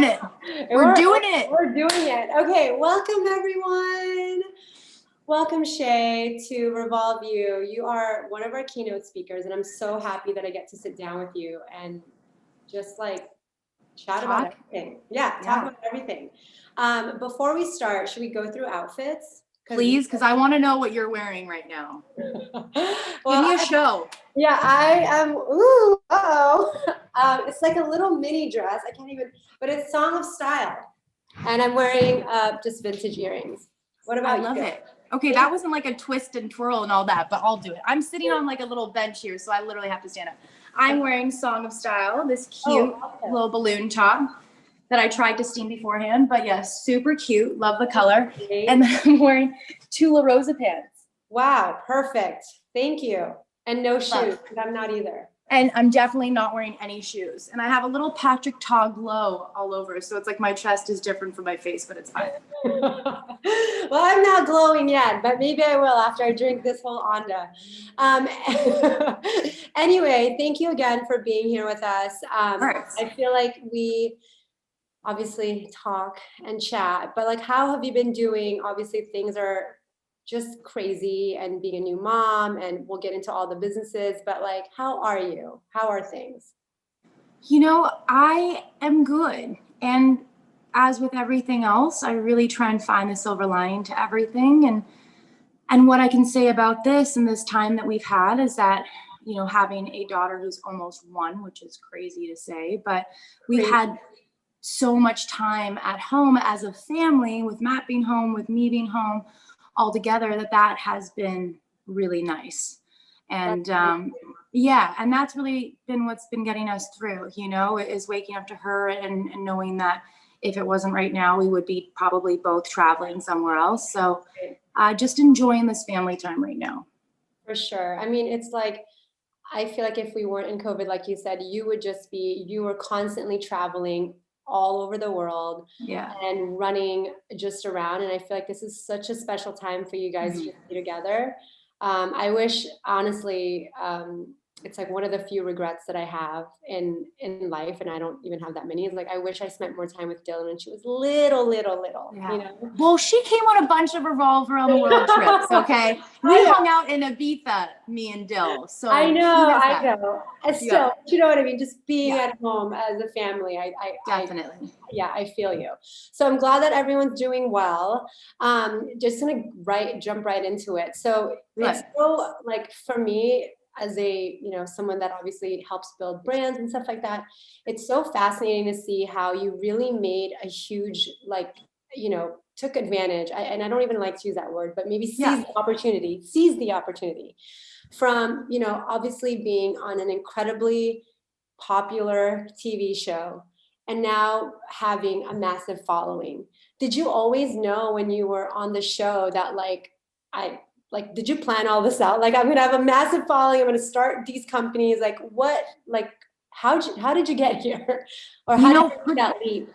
it. We're doing it. We're doing it. Okay, welcome everyone. Welcome, Shay, to Revolve U. You are one of our keynote speakers, and I'm so happy that I get to sit down with you and just like chat about everything. Talk about everything. Before we start, should we go through outfits? Please, because I want to know what you're wearing right now. Well, give me a show. Yeah, I am. Ooh, it's like a little mini dress. I can't even, but it's Song of Style. And I'm wearing just vintage earrings. What about you? I love it. Okay, that wasn't like a twist and twirl and all that, but I'll do it. I'm sitting on like a little bench here, so I literally have to stand up. I'm wearing Song of Style, this cute little balloon top that I tried to steam beforehand, but yes, super cute. Love the color. And then I'm wearing two La Rosa pants. Wow, perfect. Thank you. And no shoes, because I'm not either. And I'm definitely not wearing any shoes. And I have a little Patrick Ta glow all over. So it's like my chest is different from my face, but it's fine. Well, I'm not glowing yet, but maybe I will after I drink this whole Onda. Anyway, thank you again for being here with us. I feel like we obviously talk and chat, but like, how have you been doing? Obviously, things are just crazy and being a new mom, and we'll get into all the businesses, but like, how are you? How are things? You know, I am good. And as with everything else, I really try and find the silver lining to everything. And what I can say about this and this time that we've had is that, you know, having a daughter who's almost 1, which is crazy to say, but we've had so much time at home as a family, with Matt being home, with me being home, all together, that has been really nice. And and that's really been what's been getting us through, you know, is waking up to her and knowing that if it wasn't right now, we would be probably both traveling somewhere else. So just enjoying this family time right now. For sure. I mean, it's like, I feel like if we weren't in COVID, like you said, you were constantly traveling all over the world and running just around. And I feel like this is such a special time for you guys to be together. I wish, honestly, it's like one of the few regrets that I have in life, and I don't even have that many. It's like, I wish I spent more time with Dylan when she was little, you know? Well, she came on a bunch of Revolve Around the World trips, okay? We hung out in Ibiza, me and Dill. So I know. And still, you know what I mean? Just being at home as a family, definitely. I feel you. So I'm glad that everyone's doing well. Just gonna jump right into it. So it's so, like, for me, as a, you know, someone that obviously helps build brands and stuff like that, it's so fascinating to see how you really made a huge, like, you know, took advantage, and I don't even like to use that word, but maybe seize the opportunity from, you know, obviously being on an incredibly popular TV show and now having a massive following. Did you always know when you were on the show that did you plan all this out? Like, I'm going to have a massive following. I'm going to start these companies. Like, how did you get here? Or how did you take that leap?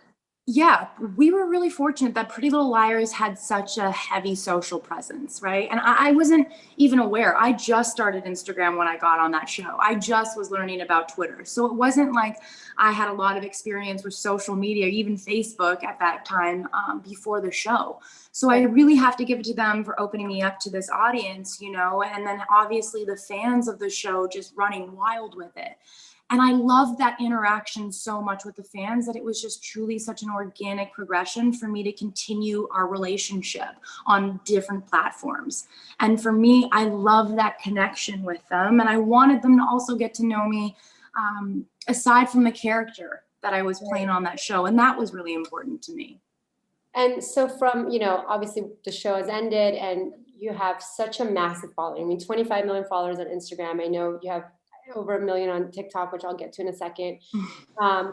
Yeah, we were really fortunate that Pretty Little Liars had such a heavy social presence, right? And I wasn't even aware. I just started Instagram when I got on that show. I just was learning about Twitter. So it wasn't like I had a lot of experience with social media, even Facebook at that time before the show. So I really have to give it to them for opening me up to this audience, you know, and then obviously the fans of the show just running wild with it. And I loved that interaction so much with the fans that it was just truly such an organic progression for me to continue our relationship on different platforms. And for me, I love that connection with them. And I wanted them to also get to know me aside from the character that I was playing on that show. And that was really important to me. And so from, you know, obviously the show has ended and you have such a massive following. I mean, 25 million followers on Instagram. I know you have over 1 million on TikTok, which I'll get to in a second.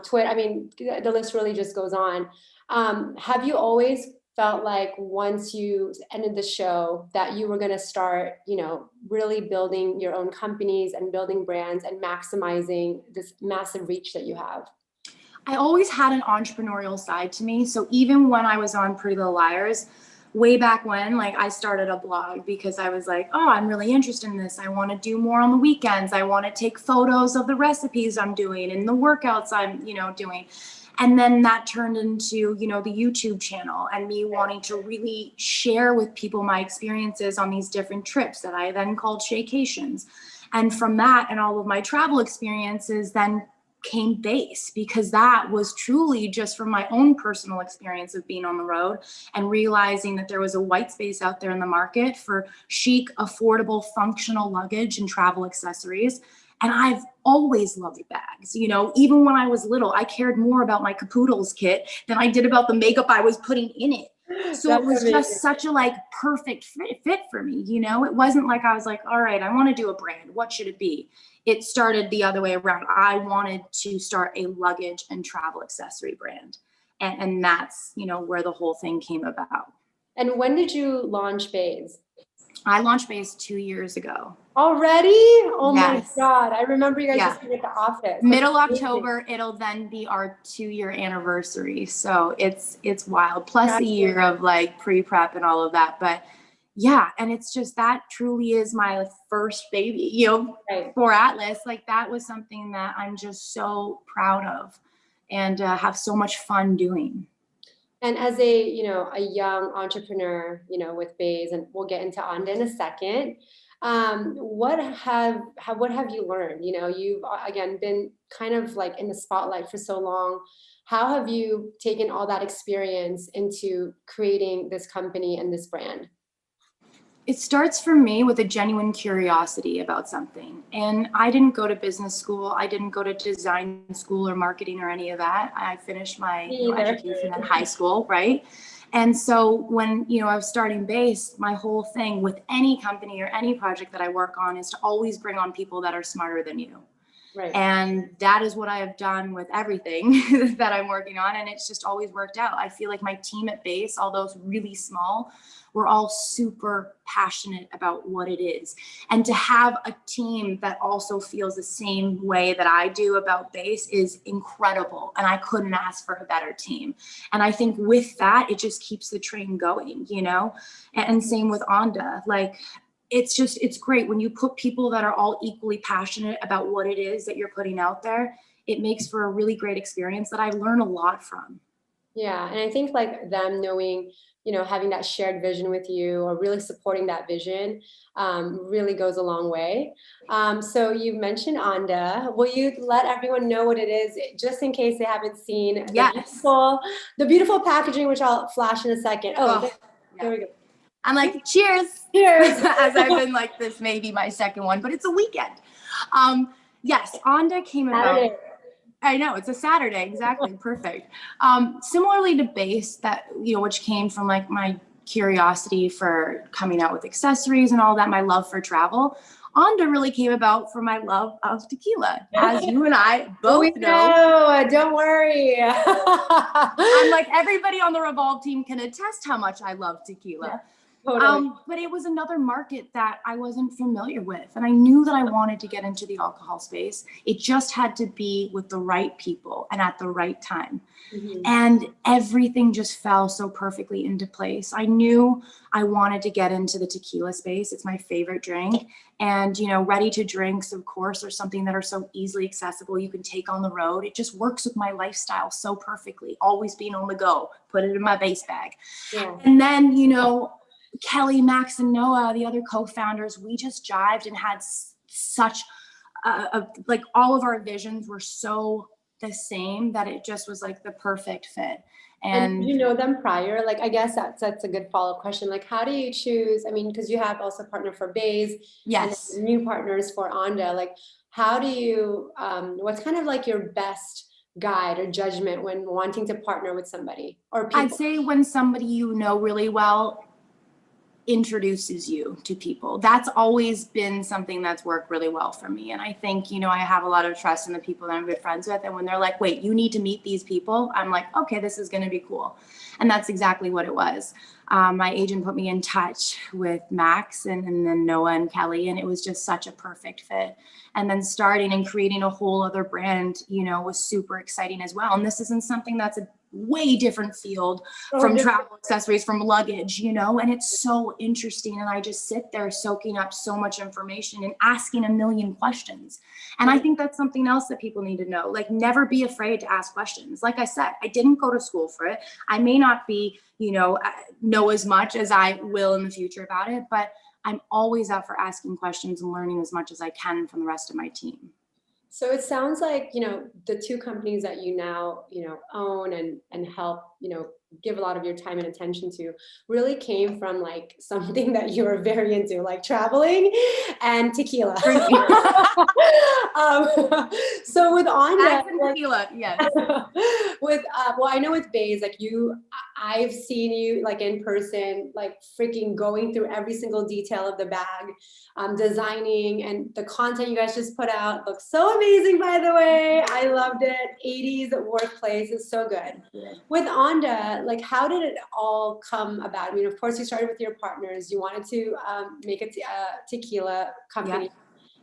Twitter, I mean, the list really just goes on. Have you always felt like once you ended the show that you were going to start, you know, really building your own companies and building brands and maximizing this massive reach that you have? I always had an entrepreneurial side to me. So even when I was on Pretty Little Liars, way back when, like, I started a blog because I was like, oh, I'm really interested in this. I want to do more on the weekends. I want to take photos of the recipes I'm doing and the workouts I'm, you know, doing. And then that turned into, you know, the YouTube channel and me wanting to really share with people my experiences on these different trips that I then called Shaycations. And from that and all of my travel experiences then came BÉIS, because that was truly just from my own personal experience of being on the road and realizing that there was a white space out there in the market for chic, affordable, functional luggage and travel accessories. And I've always loved bags. You know, even when I was little, I cared more about my capoodles kit than I did about the makeup I was putting in it. So it was just such a like perfect fit for me. You know, it wasn't like I was like, all right, I want to do a brand. What should it be? It started the other way around. I wanted to start a luggage and travel accessory brand. And that's, you know, where the whole thing came about. And when did you launch BÉIS? I launched BÉIS 2 years ago. Already? Oh Yes. my God. I remember you guys just being at the office. Middle October, it'll then be our 2-year anniversary. So it's wild. Plus a year of like pre-prep and all of that. But yeah, and it's just, that truly is my first baby, you know, for Atlas. Like that was something that I'm just so proud of and have so much fun doing. And as a, you know, a young entrepreneur, you know, with BÉIS, and we'll get into Onda in a second, what have you learned? You know, you've again been kind of like in the spotlight for so long. How have you taken all that experience into creating this company and this brand? It starts for me with a genuine curiosity about something. And I didn't go to business school. I didn't go to design school or marketing or any of that. I finished my education in high school, right? And so when, you know, I was starting BÉIS, my whole thing with any company or any project that I work on is to always bring on people that are smarter than you. Right. And that is what I have done with everything that I'm working on. And it's just always worked out. I feel like my team at BÉIS, although it's really small, we're all super passionate about what it is. And to have a team that also feels the same way that I do about BÉIS is incredible. And I couldn't ask for a better team. And I think with that, it just keeps the train going, you know? And same with Onda. Like, it's great when you put people that are all equally passionate about what it is that you're putting out there. It makes for a really great experience that I learn a lot from. Yeah, and I think like them knowing, you know, having that shared vision with you or really supporting that vision really goes a long way. So you mentioned Onda. Will you let everyone know what it is, just in case they haven't seen the beautiful packaging, which I'll flash in a second. There we go. I'm like, cheers. Cheers. As I've been like, this may be my second one, but it's a weekend. Yes, Onda came about. I know, it's a Saturday, exactly, perfect. Similarly to BÉIS, that, you know, which came from like my curiosity for coming out with accessories and all that, my love for travel. Onda really came about from my love of tequila, as you and I both know. Don't worry. I'm like, everybody on the Revolve team can attest how much I love tequila. Yeah. Totally. But it was another market that I wasn't familiar with. And I knew that I wanted to get into the alcohol space. It just had to be with the right people and at the right time. Mm-hmm. And everything just fell so perfectly into place. I knew I wanted to get into the tequila space. It's my favorite drink. And, you know, ready to drinks, of course, are something that are so easily accessible. You can take on the road. It just works with my lifestyle so perfectly. Always being on the go, put it in my BÉIS bag. Yeah. And then, you know, Kelly, Max, and Noah, the other co-founders, we just jived and had such like all of our visions were so the same that it just was like the perfect fit. And you know them prior? Like, I guess that's a good follow-up question. Like, how do you choose? I mean, because you have also partnered for BÉIS, yes, and new partners for Onda. Like, how do you? What's kind of like your best guide or judgment when wanting to partner with somebody or people? I'd say when somebody you know really well introduces you to people. That's always been something that's worked really well for me. And I think, you know, I have a lot of trust in the people that I'm good friends with. And when they're like, wait, you need to meet these people, I'm like, okay, this is going to be cool. And that's exactly what it was. My agent put me in touch with Max and then Noah and Kelly, and it was just such a perfect fit. And then starting and creating a whole other brand, you know, was super exciting as well. And this isn't something that's way different field from travel accessories, from luggage, you know, and it's so interesting. And I just sit there soaking up so much information and asking a million questions. And I think that's something else that people need to know. Like, never be afraid to ask questions. Like I said, I didn't go to school for it. I may not be, you know as much as I will in the future about it, but I'm always up for asking questions and learning as much as I can from the rest of my team. So it sounds like, you know, the two companies that you now, you know, own and help, you know, give a lot of your time and attention to really came from like something that you were very into, like traveling and tequila. So with Onda, tequila, yes. with well, I know with BÉIS, like I've seen you like in person, like freaking going through every single detail of the bag, designing, and the content you guys just put out looks so amazing, by the way. I loved it. 80s workplace is so good. Yeah. With Onda, like how did it all come about? I mean, of course you started with your partners. You wanted to make a tequila company.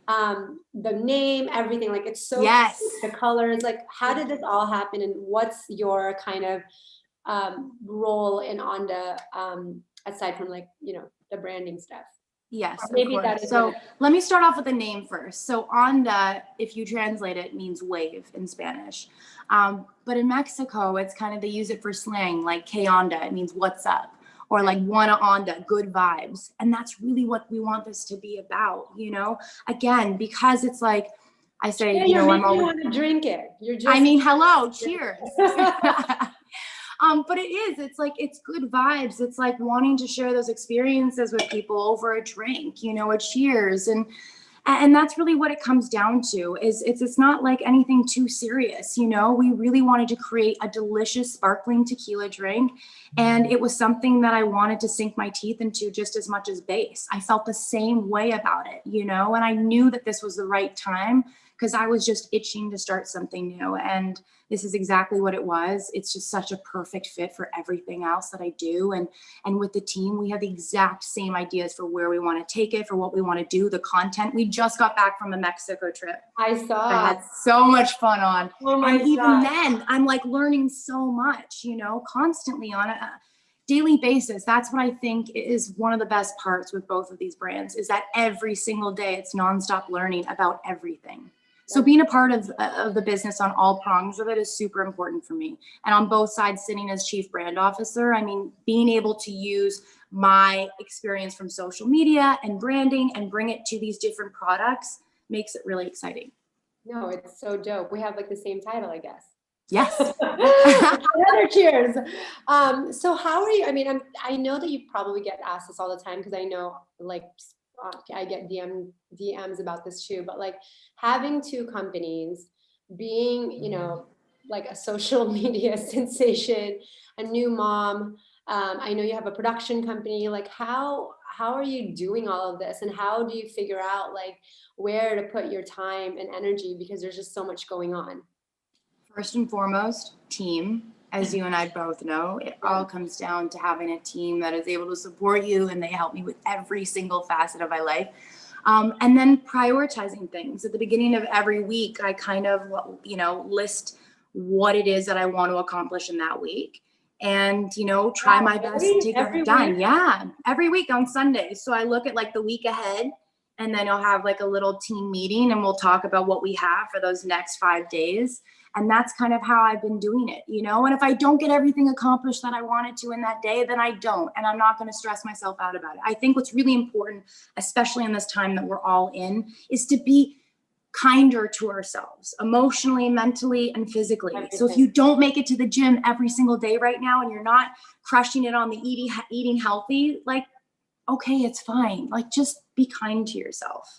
Yeah. The name, everything, like it's so yes. The colors, like how did this all happen, and what's your kind of role in Onda aside from like, you know, the branding stuff? Yes, maybe of course. So let me start off with the name first. So Onda, if you translate it, means wave in Spanish. But in Mexico, it's kind of, they use it for slang, like "Que onda," it means what's up, or like "Buena onda," good vibes. And that's really what we want this to be about, you know? Again, because it's like, I say, yeah, you know, I'm always want to drink it. You're just, I mean, hello, cheers. But it's like, it's good vibes. It's like wanting to share those experiences with people over a drink, you know, a cheers. And that's really what it comes down to, is it's not like anything too serious. You know, we really wanted to create a delicious sparkling tequila drink. And it was something that I wanted to sink my teeth into just as much as BÉIS. I felt the same way about it, you know, and I knew that this was the right time because I was just itching to start something new. And this is exactly what it was. It's just such a perfect fit for everything else that I do. And with the team, we have the exact same ideas for where we want to take it, for what we want to do, the content. We just got back from a Mexico trip. I saw. I had so much fun on. Oh my and even God. then, I'm like learning so much, you know, constantly on a daily basis. That's what I think is one of the best parts with both of these brands, is that every single day it's nonstop learning about everything. So being a part of the business on all prongs of it is super important for me. And on both sides, sitting as chief brand officer, I mean, being able to use my experience from social media and branding and bring it to these different products makes it really exciting. No, it's so dope. We have like the same title, I guess. Yes. Another cheers. So how are you? I mean, I know that you probably get asked this all the time, because I know like I get DMs about this too, but like having two companies, being, you know, like a social media sensation, a new mom, I know you have a production company, like how are you doing all of this, and how do you figure out like where to put your time and energy, because there's just so much going on? First and foremost, team. As you and I both know, it all comes down to having a team that is able to support you, and they help me with every single facet of my life. And then prioritizing things. At the beginning of every week, I kind of, you know, list what it is that I want to accomplish in that week. And, you know, try my best to get it done. Week? Yeah, every week on Sundays. So I look at like the week ahead, and then I'll have like a little team meeting, and we'll talk about what we have for those next 5 days. And that's kind of how I've been doing it, you know? And if I don't get everything accomplished that I wanted to in that day, then I don't. And I'm not going to stress myself out about it. I think what's really important, especially in this time that we're all in, is to be kinder to ourselves, emotionally, mentally, and physically. Everything. So if you don't make it to the gym every single day right now, and you're not crushing it on the eating healthy, like, okay, it's fine. Like, just be kind to yourself.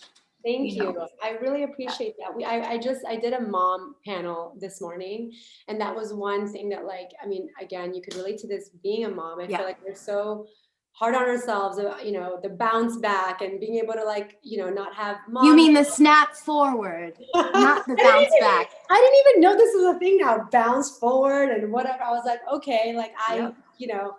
Thank you. I really appreciate that. I did a mom panel this morning, and that was one thing that, like, I mean, again, you could relate to this being a mom. I feel like we're so hard on ourselves, you know, the bounce back and being able to, like, you know, not have mom. You mean the snap forward, not the bounce back. I didn't even know this was a thing now, bounce forward and whatever. I was like, okay, like you know,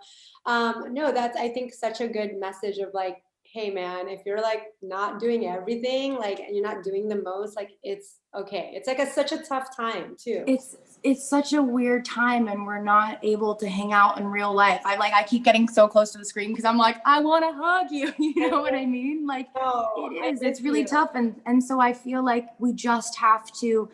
no, that's, I think, such a good message of like, hey man, if you're like not doing everything, like, and you're not doing the most, like, it's okay. It's like such a tough time too. It's such a weird time, and we're not able to hang out in real life. I keep getting so close to the screen because I'm like, I want to hug you. You know what I mean? Like, Oh, it is. It's really tough, and so I feel like we just have to,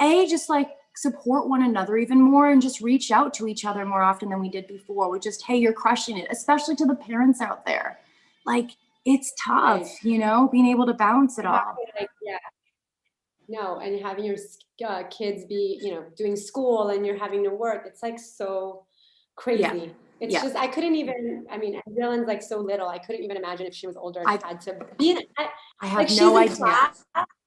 just like support one another even more, and just reach out to each other more often than we did before. We just, hey, you're crushing it, especially to the parents out there. Like, it's tough, right. you know, being able to balance it You have all. to, like, yeah, no, and having your kids be, you know, doing school and you're having to work, it's like so Yeah. crazy. It's Yeah. just, I couldn't even, I mean, Dylan's like so little. I couldn't even imagine if she was older and I had to be in, I have like, no she's in idea. class,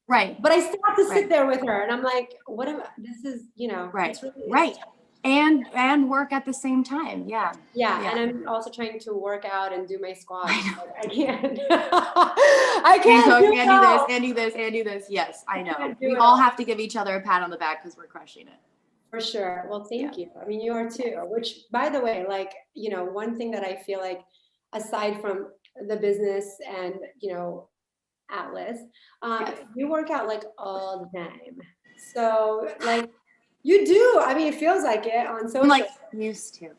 Right. but I still have to sit Right. there with her. And I'm like, what am I, this is, you know, Right. it's really, Right. it's tough. And work at the same time. Yeah. Yeah. Yeah. And I'm also trying to work out and do my squats. I know. But I can't, I And can't cook do it and do this all. and do this and do this. Yes, I know. Can't do We it all all. have to give each other a pat on the back because we're crushing it. For sure. Well, Yeah. thank you. I mean, you are too, which, by the way, like, you know, one thing that I feel like, aside from the business and, you know, Atlas, Yes. you work out like all the time. So, like, you do. I mean, it feels like it on I'm social. like used to.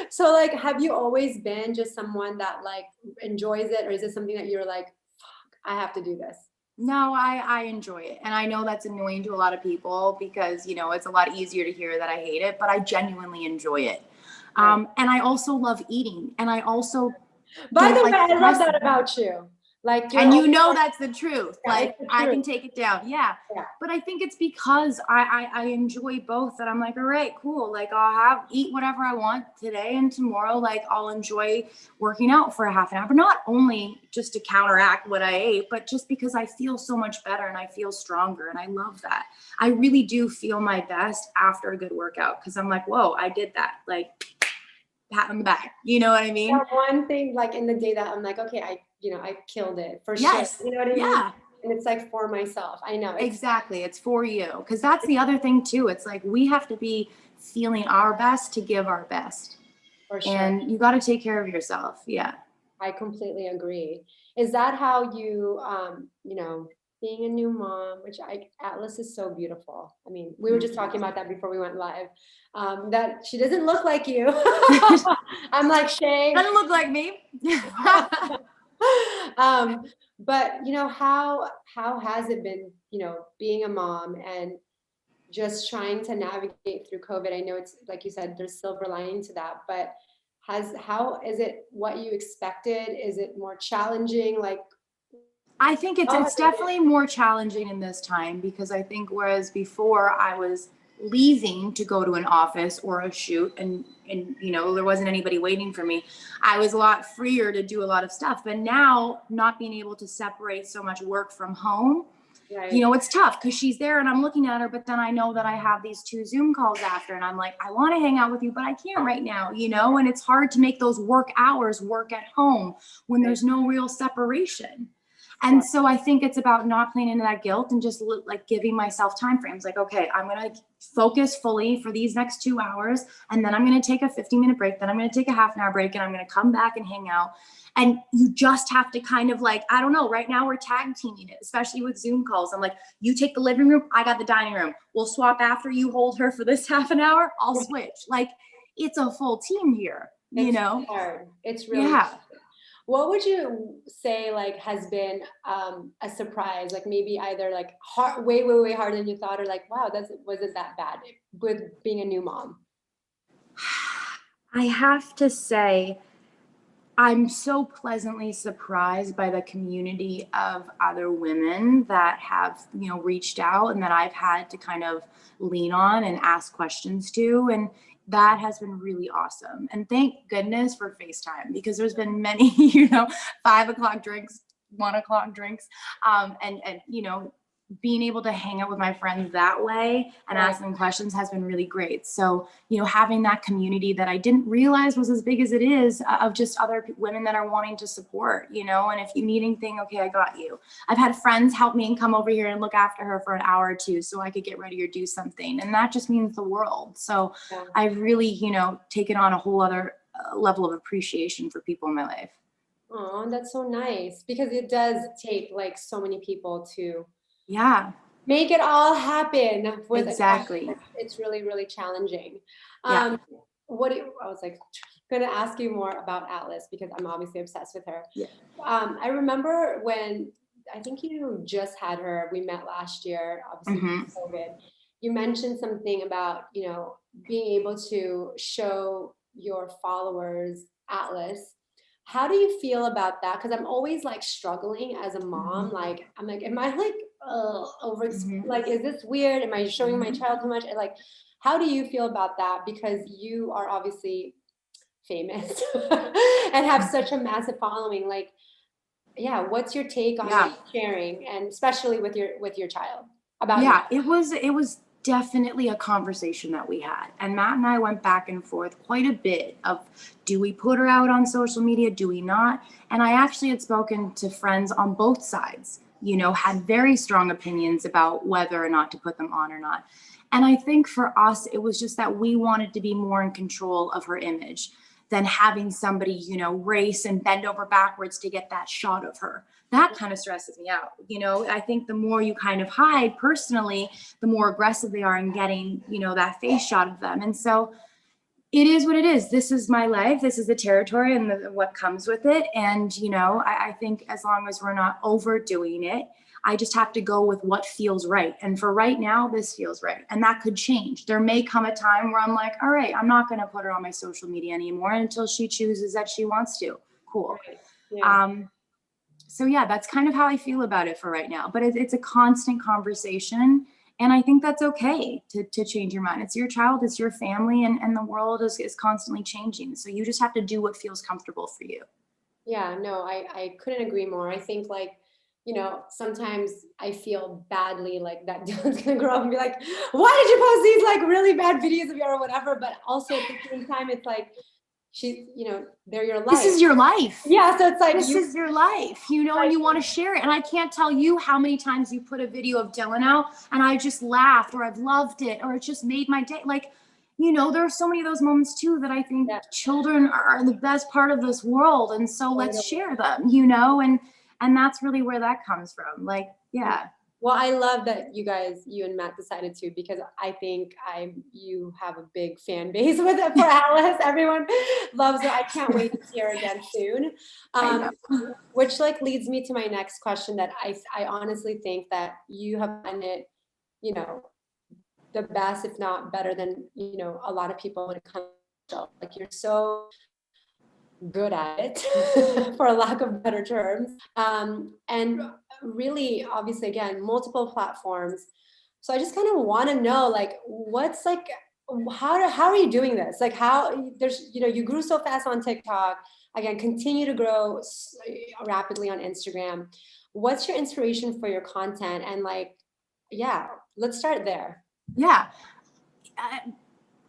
So, like, have you always been just someone that like enjoys it, or is it something that you're like, fuck, I have to do this? No, I enjoy it. And I know that's annoying to a lot of people because, you know, it's a lot easier to hear that I hate it, but I genuinely enjoy it. Right. And I also love eating. And I also By don't the way, like I love that stressing. about you. Like, you're And you always know like, that's the truth. yeah, Like, it's the I truth. can take it down. Yeah. Yeah. But I think it's because I enjoy both, that I'm like, all right, cool. Like, eat whatever I want today and tomorrow. Like, I'll enjoy working out for a half an hour, but not only just to counteract what I ate, but just because I feel so much better and I feel stronger. And I love that. I really do feel my best after a good workout because I'm like, whoa, I did that. Like, pat on the back. You know what I mean? That one thing, like, in the day that I'm like, okay, you know, I killed it for sure. Yes. You know what I mean? Yeah. And it's like for myself. I know it's Exactly. It's for you. Because that's the other thing too. It's like we have to be feeling our best to give our best. for sure. And you got to take care of yourself. Yeah. I completely agree. Is that how you, you know, being a new mom, which Atlas is so beautiful. I mean, we were just talking about that before we went live. That she doesn't look like you. I'm like, Shay. Doesn't look like me. um, but you know, how has it been, you know, being a mom and just trying to navigate through COVID? I know it's like you said, there's silver lining to that, but how is it what you expected? Is it more challenging? Like, I think how has it's it been? definitely more challenging in this time because I think whereas before I was leaving to go to an office or a shoot and you know there wasn't anybody waiting for me, I was a lot freer to do a lot of stuff. But now not being able to separate so much work from home, Right. you know, it's tough because she's there and I'm looking at her, but then I know that I have these 2 Zoom calls after and I'm like, I want to hang out with you, but I can't right now, you know, and it's hard to make those work hours work at home when there's no real separation. And so I think it's about not playing into that guilt and just like giving myself time frames. Like, okay, I'm going to focus fully for these next 2 hours. And then I'm going to take a 15-minute break. Then I'm going to take a half an hour break and I'm going to come back and hang out. And you just have to kind of like, I don't know, right now we're tag teaming it, especially with Zoom calls. I'm like, you take the living room, I got the dining room. We'll swap after you hold her for this half an hour. I'll switch. Like, it's a full team here, you know? Hard. It's really Yeah. hard. What would you say like has been a surprise? Like maybe either like hard, way harder than you thought, or like, wow, wasn't that bad with being a new mom? I have to say, I'm so pleasantly surprised by the community of other women that have, you know, reached out and that I've had to kind of lean on and ask questions to. And that has been really awesome. And thank goodness for FaceTime because there's been many, you know, 5 o'clock drinks, 1 o'clock drinks. And, you know, being able to hang out with my friends that way and ask them questions has been really great. So, you know, having that community that I didn't realize was as big as it is of just other women that are wanting to support, you know, and if you need anything, okay, I got you. I've had friends help me and come over here and look after her for an hour or two so I could get ready or do something. And that just means the world. So I've really, you know, taken on a whole other level of appreciation for people in my life. Oh, that's so nice, because it does take like so many people to Yeah, make it all happen with a exactly. question. It's really, really challenging. Yeah. Um, I was like gonna ask you more about Atlas because I'm obviously obsessed with her. Yeah. I remember when I think you just had her, we met last year, obviously Hmm. COVID. You mentioned something about, being able to show your followers Atlas. How do you feel about that? Because I'm always like struggling as a mom. Like, I'm like, am I like over, Hmm. like, is this weird? Am I showing my Hmm. child too much? And like, how do you feel about that? Because you are obviously famous and have such a massive following. Like, yeah, what's your take on Yeah. like sharing, and especially with your child, about your Yeah, it was definitely a conversation that we had. And Matt and I went back and forth quite a bit of, do we put her out on social media? Do we not? And I actually had spoken to friends on both sides, had very strong opinions about whether or not to put them on or not. And I think for us, it was just that we wanted to be more in control of her image than having somebody, race and bend over backwards to get that shot of her. That kind of stresses me out. I think the more you kind of hide personally, the more aggressive they are in getting, that face shot of them. And so it is what it is. This is my life. This is the territory and what comes with it. And, I think as long as we're not overdoing it, I just have to go with what feels right. And for right now, this feels right. And that could change. There may come a time where I'm like, all right, I'm not going to put her on my social media anymore until she chooses that she wants to. Cool. Right. Yeah. So yeah, that's kind of how I feel about it for right now. But it's a constant conversation. And I think that's okay to change your mind. It's your child, it's your family, and the world is constantly changing. So you just have to do what feels comfortable for you. Yeah, no, I couldn't agree more. I think like, sometimes I feel badly like that Dylan's gonna grow up and be like, why did you post these like really bad videos of you or whatever? But also at the same time, it's like she's, they're your This life. is your life. Yeah, so it's like This is your life, and you want to share it. And I can't tell you how many times you put a video of Dylan out and I just laughed, or I've loved it, or it just made my day. Like, there are so many of those moments too that I think yeah, children are the best part of this world. And so let's totally. share them, and that's really where that comes from. Like, yeah. Well, I love that you and Matt decided to, because I think you have a big fan base with it for Alice. Everyone loves her. I can't wait to see her again soon. I know. Which like leads me to my next question, that I honestly think that you have done it, you know, the best, if not better than, a lot of people when it comes to, like, you're so good at it, for a lack of better terms. And really, obviously, again, multiple platforms. So I just kind of want to know, like, what's like, how are you doing this? Like, how there's, you grew so fast on TikTok, again, continue to grow rapidly on Instagram. What's your inspiration for your content? And like, yeah, let's start there. Yeah.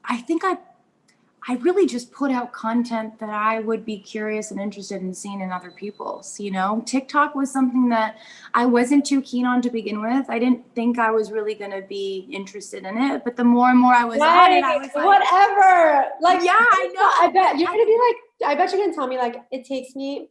I think I really just put out content that I would be curious and interested in seeing in other people's. TikTok was something that I wasn't too keen on to begin with. I didn't think I was really going to be interested in it, but the more and more I was on Right, it, I was like, whatever. Like, yeah, I I know. bet you're gonna be like, I bet you're gonna tell me like, it takes me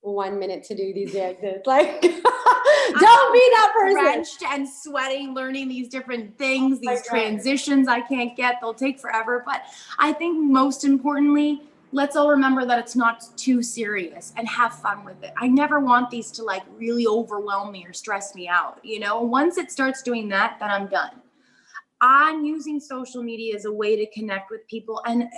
1 minute to do these dances. Like, don't be that person. Drenched and sweating, learning these different things, Oh my these God. transitions I can't get. They'll take forever. But I think most importantly, let's all remember that it's not too serious and have fun with it. I never want these to like really overwhelm me or stress me out. Once it starts doing that, then I'm done. I'm using social media as a way to connect with people and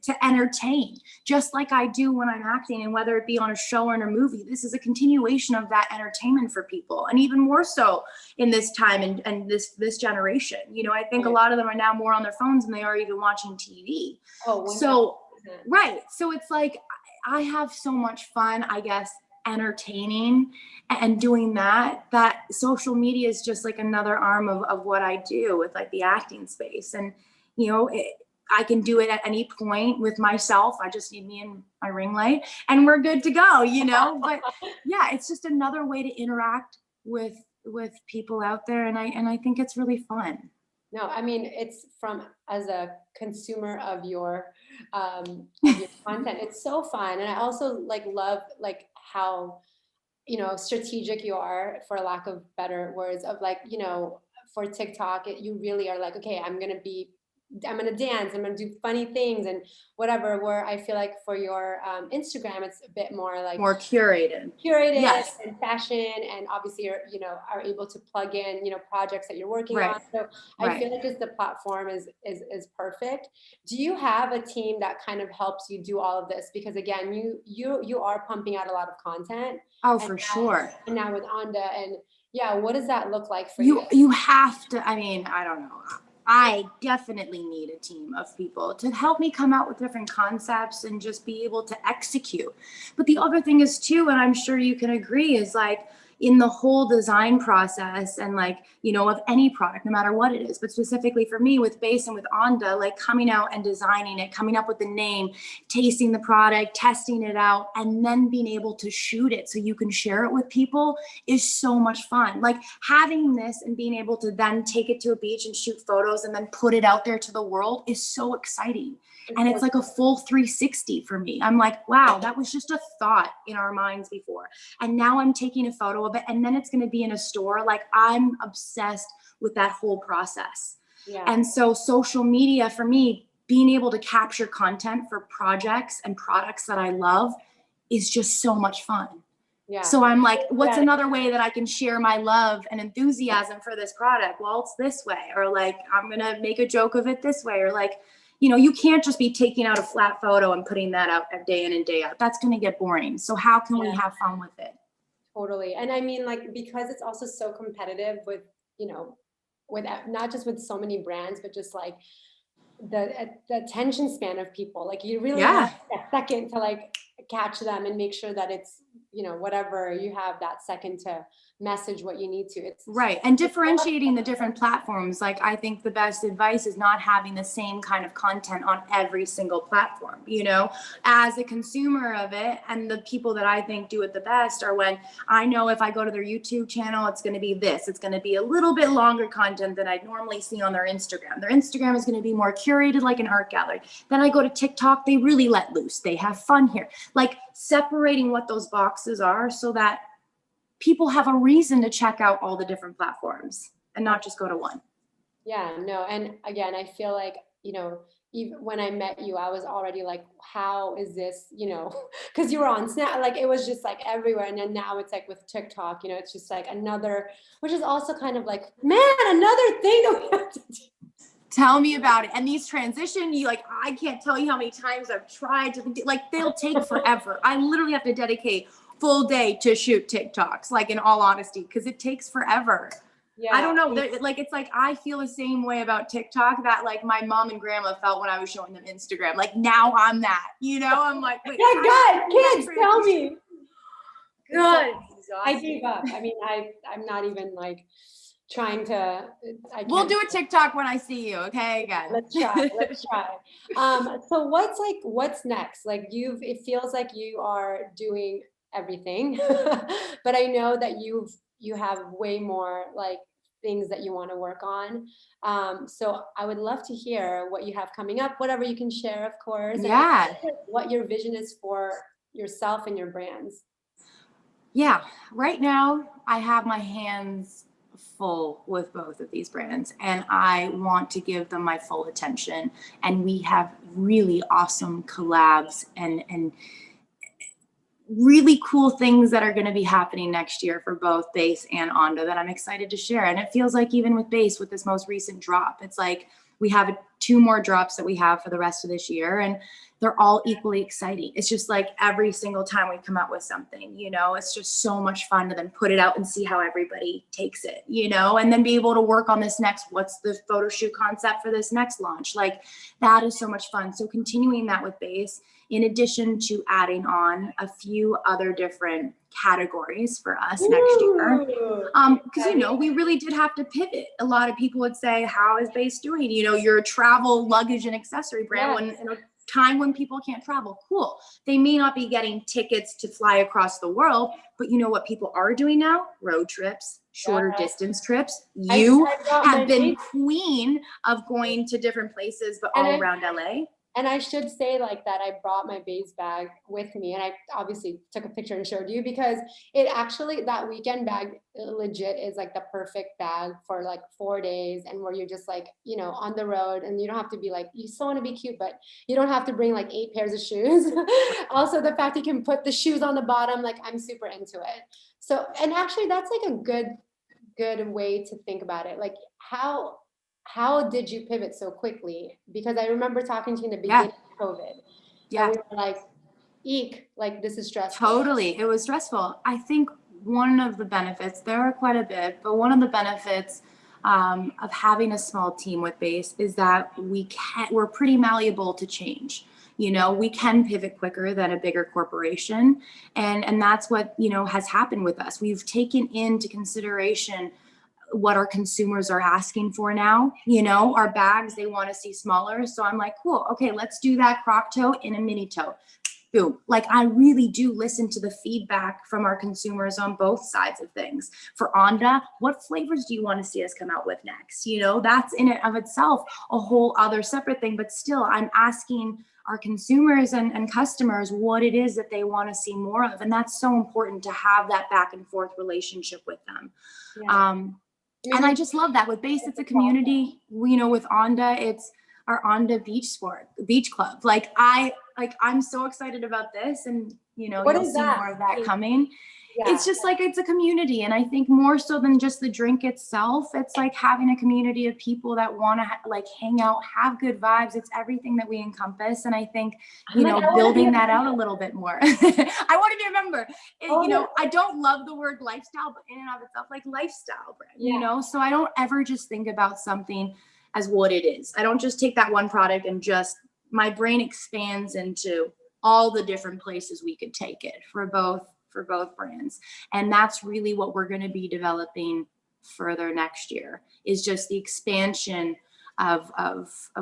to entertain, just like I do when I'm acting. And whether it be on a show or in a movie, this is a continuation of that entertainment for people. And even more so in this time and this generation. I think a lot of them are now more on their phones than they are even watching TV. Oh, 100%. So, right. So it's like I have so much fun, I guess, entertaining and doing that social media is just like another arm of what I do with like the acting space. And I can do it at any point with myself. I just need me and my ring light and we're good to go. But yeah, it's just another way to interact with people out there, and I think it's really fun. No, I mean, it's from, as a consumer of your content, it's so fun. And I also like love like how, you know, strategic you are, for lack of better words, of like, you know, for TikTok, you really are like, okay, I'm gonna dance, I'm gonna do funny things and whatever. Where I feel like for your Instagram, it's a bit more like More curated. curated Yes. and fashion, and obviously you're, you know, are able to plug in, you know, projects that you're working on. Right. So I Right. feel like just the platform is perfect. Do you have a team that kind of helps you do all of this? Because again, you are pumping out a lot of content. Oh, and for now, sure. and now with Onda, and yeah, what does that look like for you? You have to, I mean, I don't know. I definitely need a team of people to help me come out with different concepts and just be able to execute. But the other thing is too, and I'm sure you can agree, is like in the whole design process and like, you know, of any product, no matter what it is, but specifically for me with BÉIS and with Onda, like coming out and designing it, coming up with the name, tasting the product, testing it out, and then being able to shoot it so you can share it with people is so much fun. Like having this and being able to then take it to a beach and shoot photos and then put it out there to the world is so exciting. And it's like a full 360 for me. I'm like, wow, that was just a thought in our minds before. And now I'm taking a photo of it and then it's going to be in a store. Like I'm obsessed with that whole process. Yeah. And so social media for me, being able to capture content for projects and products that I love is just so much fun. Yeah. So I'm like, what's another way that I can share my love and enthusiasm for this product? Well, it's this way, or like, I'm going to make a joke of it this way, or like, you know, you can't just be taking out a flat photo and putting that out day in and day out. That's going to get boring. So how can we have fun with it? Totally. And I mean, like, because it's also so competitive with, you know, with not just with so many brands, but just like the attention span of people. Like you really have a second to like catch them and make sure that it's, you know, whatever, you have that second to message what you need to. It's right. And differentiating the different platforms. Like I think the best advice is not having the same kind of content on every single platform, you know, as a consumer of it. And the people that I think do it the best are when I know if I go to their YouTube channel, it's going to be this, it's going to be a little bit longer content than I'd normally see on their Instagram. Their Instagram is going to be more curated, like an art gallery. Then I go to TikTok, they really let loose. They have fun here. Like separating what those boxes are so that people have a reason to check out all the different platforms and not just go to one. Yeah, no. And again, I feel like, you know, even when I met you, I was already like, how is this, you know, because you were on Snap, like it was just like everywhere. And then now it's like with TikTok, you know, it's just like another, which is also kind of like, man, another thing that we have to do. Tell me about it. And these transition, you like, I can't tell you how many times I've tried to, like, they'll take forever. I literally have to dedicate full day to shoot TikToks, like in all honesty, because it takes forever. Yeah, I don't know. Like, it's like, I feel the same way about TikTok that like my mom and grandma felt when I was showing them Instagram. Like now I'm that, you know, I'm like, wait, yeah, God, kids, tell me. Good. I gave up. I mean, I'm not even like trying to. We'll do a TikTok when I see you. Okay, again. Let's try. Let's try. So what's next? Like it feels like you are doing everything, but I know that you have way more like things that you want to work on. So I would love to hear what you have coming up, whatever you can share, of course. Yeah. And what your vision is for yourself and your brands. Yeah. Right now, I have my hands full with both of these brands and I want to give them my full attention. And we have really awesome collabs and really cool things that are going to be happening next year for both BÉIS and Onda that I'm excited to share. And it feels like even with BÉIS, with this most recent drop, it's like we have 2 more drops that we have for the rest of this year and they're all equally exciting. It's just like every single time we come out with something, you know, it's just so much fun to then put it out and see how everybody takes it, you know, and then be able to work on this next, what's the photo shoot concept for this next launch? Like that is so much fun. So continuing that with BÉIS, in addition to adding on a few other different categories for us next year. Because, you know, we really did have to pivot. A lot of people would say, how is BÉIS doing? You know, you're a travel travel luggage and accessory brand when in a time when people can't travel. Cool. They may not be getting tickets to fly across the world, but you know what people are doing now? Road trips, shorter distance trips. You have been queen of going to different places, but all around LA. And I should say like that I brought my BÉIS bag with me, and I obviously took a picture and showed you, because it actually, that weekend bag legit is like the perfect bag for like 4 days, and where you're just like, you know, on the road, and you don't have to be like, you still want to be cute, but you don't have to bring like 8 pairs of shoes. Also the fact you can put the shoes on the bottom, like I'm super into it. So, and actually that's like a good way to think about it. Like how did you pivot so quickly? Because I remember talking to you in the beginning of COVID. Yeah. And we were like, eek, like this is stressful. Totally. It was stressful. I think one of the benefits, there are quite a bit, but one of the benefits of having a small team with BÉIS is that we're pretty malleable to change. You know, we can pivot quicker than a bigger corporation. And that's what, you know, has happened with us. We've taken into consideration what our consumers are asking for now. You know, our bags, they want to see smaller. So I'm like, cool, okay, let's do that croc toe in a mini toe. Boom. Like I really do listen to the feedback from our consumers on both sides of things. For Onda, what flavors do you want to see us come out with next? You know, that's in and of itself a whole other separate thing, but still I'm asking our consumers and customers what it is that they want to see more of. And that's so important to have that back and forth relationship with them. Yeah. And I just love that with BÉIS, it's a community. You know, with Onda, it's our Onda beach club. I'm so excited about this, and you know, you'll see more of that coming. Yeah. It's just like, it's a community. And I think more so than just the drink itself, it's like having a community of people that want to like hang out, have good vibes. It's everything that we encompass. And I think, you know, building that out a little bit more. I want to be a member. You know, I don't love the word lifestyle, but in and of itself, like lifestyle brand, you know, so I don't ever just think about something as what it is. I don't just take that one product and just, my brain expands into all the different places we could take it for both brands. And that's really what we're going to be developing further next year, is just the expansion of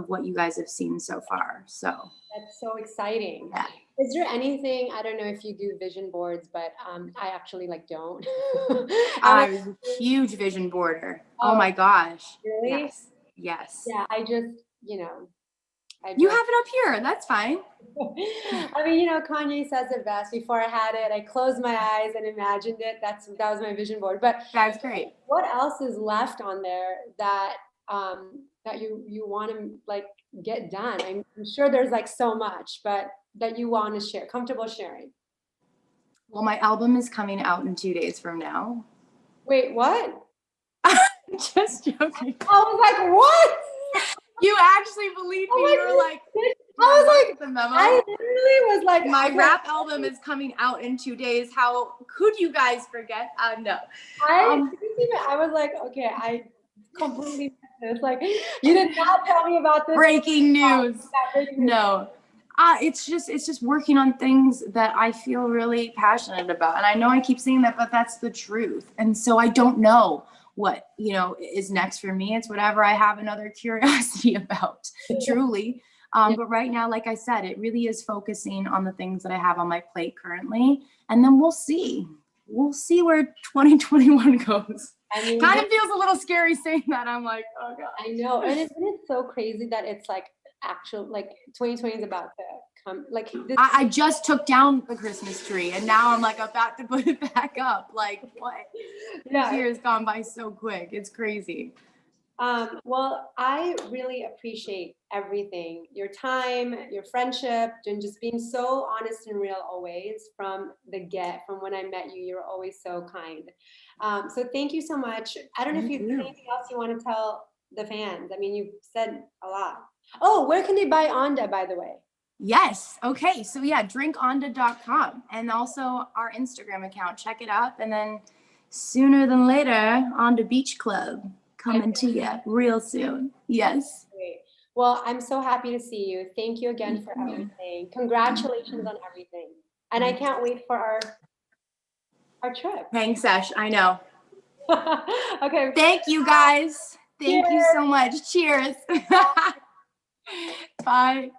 what you guys have seen so far. So that's so exciting. Yeah. Is there anything, I don't know if you do vision boards, but I actually like don't. I was a huge vision boarder. Oh my gosh. Really? Yes. Yes. Yeah, I just, you know. You have it up here. That's fine. I mean, you know, Kanye says it best. Before I had it, I closed my eyes and imagined it. That was my vision board. But that's great. What else is left on there that that you want to like get done? I'm sure there's like so much, but that you want to share, comfortable sharing. Well, my album is coming out in 2 days from now. Wait, what? Just joking. I was like, what? You actually believed me. You were like, I was like, the memo. I literally was like, my rap album is coming out in 2 days. How could you guys forget? No. I was like, okay, I completely missed this. Like, you did not tell me about this. Breaking news. No. It's just working on things that I feel really passionate about. And I know I keep saying that, but that's the truth. And so I don't know what, you know, is next for me. It's whatever I have another curiosity about, truly. But right now, like I said, it really is focusing on the things that I have on my plate currently. And then we'll see where 2021 goes. I mean, kind of feels a little scary saying that. I'm like, oh God. I know. And isn't it so crazy that it's like actual, like 2020 is about to come. Like this. I just took down the Christmas tree and now I'm like about to put it back up. Like what? Yeah. This year has gone by so quick. It's crazy. Well, I really appreciate everything, your time, your friendship, and just being so honest and real always from when I met you. You're always so kind. So thank you so much. I don't know if you have anything else you want to tell the fans. I mean, you've said a lot. Oh, where can they buy Onda, by the way? Yes. Okay. So yeah, drinkonda.com and also our Instagram account. Check it up. And then sooner than later, Onda Beach Club coming to you real soon. Yes. Great. Well, I'm so happy to see you. Thank you again for everything. Congratulations on everything. And I can't wait for our trip. Thanks, Ash. I know. Okay. Thank you guys. Thank you so much. Cheers. Bye.